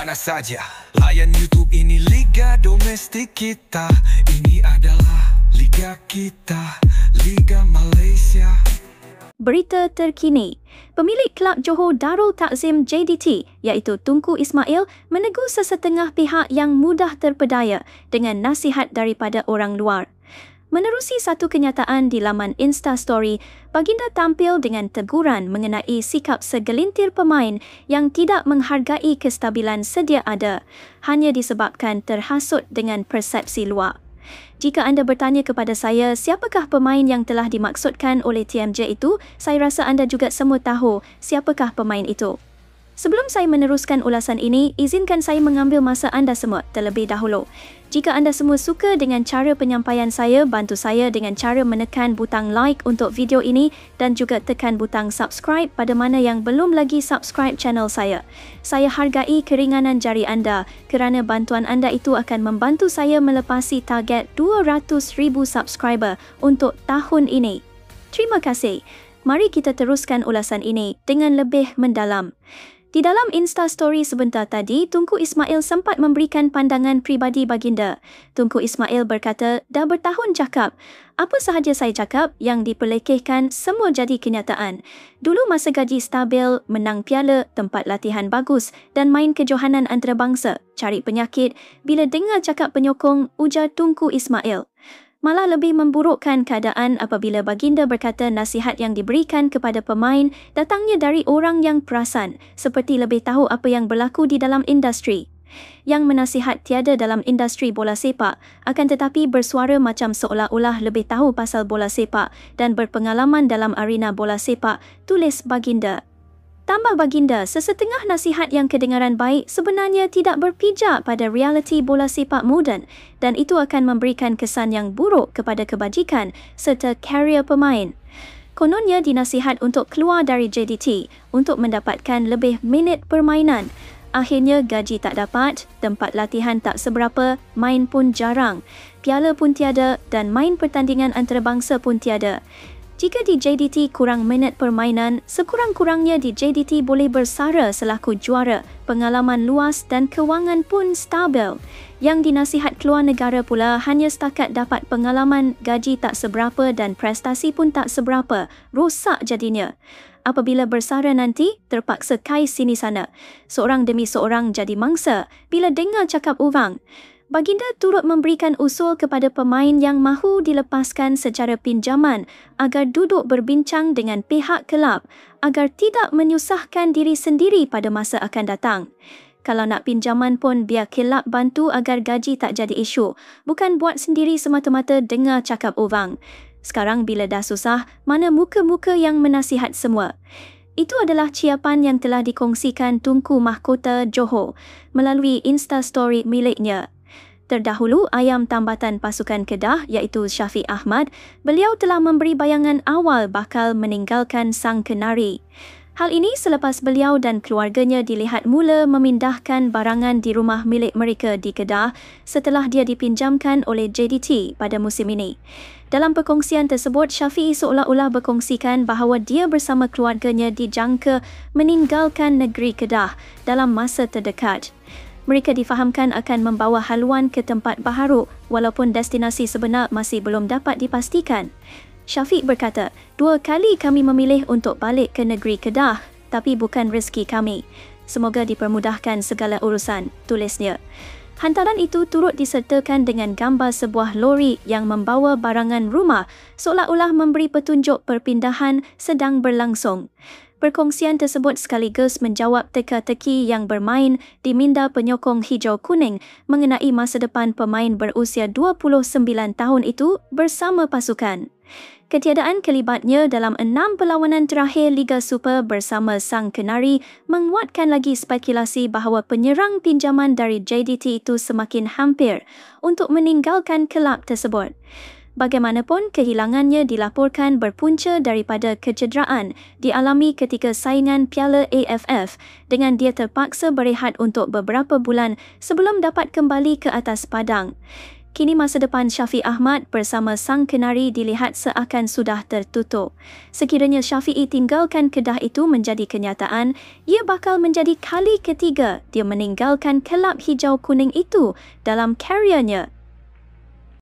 mana saja. Layan YouTube, ini Liga Domestik kita. Ini adalah Liga kita, Liga Malaysia. Berita terkini, pemilik klub Johor Darul Takzim JDT iaitu Tunku Ismail menegur sesetengah pihak yang mudah terpedaya dengan nasihat daripada orang luar. Menerusi satu kenyataan di laman Instastory, baginda tampil dengan teguran mengenai sikap segelintir pemain yang tidak menghargai kestabilan sedia ada hanya disebabkan terhasut dengan persepsi luar. Jika anda bertanya kepada saya siapakah pemain yang telah dimaksudkan oleh TMJ itu, saya rasa anda juga semua tahu siapakah pemain itu. Sebelum saya meneruskan ulasan ini, izinkan saya mengambil masa anda semua terlebih dahulu. Jika anda semua suka dengan cara penyampaian saya, bantu saya dengan cara menekan butang like untuk video ini dan juga tekan butang subscribe pada mana yang belum lagi subscribe channel saya. Saya hargai keringanan jari anda kerana bantuan anda itu akan membantu saya melepasi target 200,000 subscriber untuk tahun ini. Terima kasih. Mari kita teruskan ulasan ini dengan lebih mendalam. Di dalam Instastory sebentar tadi, Tunku Ismail sempat memberikan pandangan pribadi baginda. Tunku Ismail berkata, dah bertahun cakap. Apa sahaja saya cakap yang diperlekehkan semua jadi kenyataan. Dulu masa gaji stabil, menang piala, tempat latihan bagus dan main kejohanan antarabangsa, cari penyakit. Bila dengar cakap penyokong, ujar Tunku Ismail. Malah lebih memburukkan keadaan apabila baginda berkata nasihat yang diberikan kepada pemain datangnya dari orang yang perasan, seperti lebih tahu apa yang berlaku di dalam industri. Yang menasihat tiada dalam industri bola sepak, akan tetapi bersuara macam seolah-olah lebih tahu pasal bola sepak dan berpengalaman dalam arena bola sepak, tulis baginda. Tambah baginda, sesetengah nasihat yang kedengaran baik sebenarnya tidak berpijak pada realiti bola sepak moden dan itu akan memberikan kesan yang buruk kepada kebajikan serta karier pemain. Kononnya dinasihat untuk keluar dari JDT untuk mendapatkan lebih minit permainan. Akhirnya gaji tak dapat, tempat latihan tak seberapa, main pun jarang, piala pun tiada dan main pertandingan antarabangsa pun tiada. Jika di JDT kurang minit permainan, sekurang-kurangnya di JDT boleh bersara selaku juara, pengalaman luas dan kewangan pun stabil. Yang dinasihat keluar negara pula hanya setakat dapat pengalaman, gaji tak seberapa dan prestasi pun tak seberapa, rosak jadinya. Apabila bersara nanti, terpaksa kais sini sana. Seorang demi seorang jadi mangsa bila dengar cakap orang. Baginda turut memberikan usul kepada pemain yang mahu dilepaskan secara pinjaman agar duduk berbincang dengan pihak kelab agar tidak menyusahkan diri sendiri pada masa akan datang. Kalau nak pinjaman pun biar kelab bantu agar gaji tak jadi isu, bukan buat sendiri semata-mata dengar cakap orang. Sekarang bila dah susah, mana muka-muka yang menasihat semua? Itu adalah ciapan yang telah dikongsikan Tunku Mahkota Johor melalui Instastory miliknya. Terdahulu, ayam tambatan pasukan Kedah iaitu Syafiq Ahmad, beliau telah memberi bayangan awal bakal meninggalkan Sang Kenari. Hal ini selepas beliau dan keluarganya dilihat mula memindahkan barangan di rumah milik mereka di Kedah setelah dia dipinjamkan oleh JDT pada musim ini. Dalam perkongsian tersebut, Syafiq seolah-olah berkongsikan bahawa dia bersama keluarganya dijangka meninggalkan negeri Kedah dalam masa terdekat. Mereka difahamkan akan membawa haluan ke tempat baharu walaupun destinasi sebenar masih belum dapat dipastikan. Syafiq berkata, 2 kali kami memilih untuk balik ke negeri Kedah tapi bukan rezeki kami. Semoga dipermudahkan segala urusan, tulisnya. Hantaran itu turut disertakan dengan gambar sebuah lori yang membawa barangan rumah seolah-olah memberi petunjuk perpindahan sedang berlangsung. Perkongsian tersebut sekaligus menjawab teka-teki yang bermain di minda penyokong hijau kuning mengenai masa depan pemain berusia 29 tahun itu bersama pasukan. Ketiadaan kelibatnya dalam 6 perlawanan terakhir Liga Super bersama Sang Kenari menguatkan lagi spekulasi bahawa penyerang pinjaman dari JDT itu semakin hampir untuk meninggalkan kelab tersebut. Bagaimanapun, kehilangannya dilaporkan berpunca daripada kecederaan dialami ketika saingan Piala AFF dengan dia terpaksa berehat untuk beberapa bulan sebelum dapat kembali ke atas padang. kini masa depan Syafiq Ahmad bersama sang kenari dilihat seakan sudah tertutup. Sekiranya Syafiq tinggalkan kedah itu menjadi kenyataan, ia bakal menjadi kali ketiga dia meninggalkan kelab hijau kuning itu dalam kariernya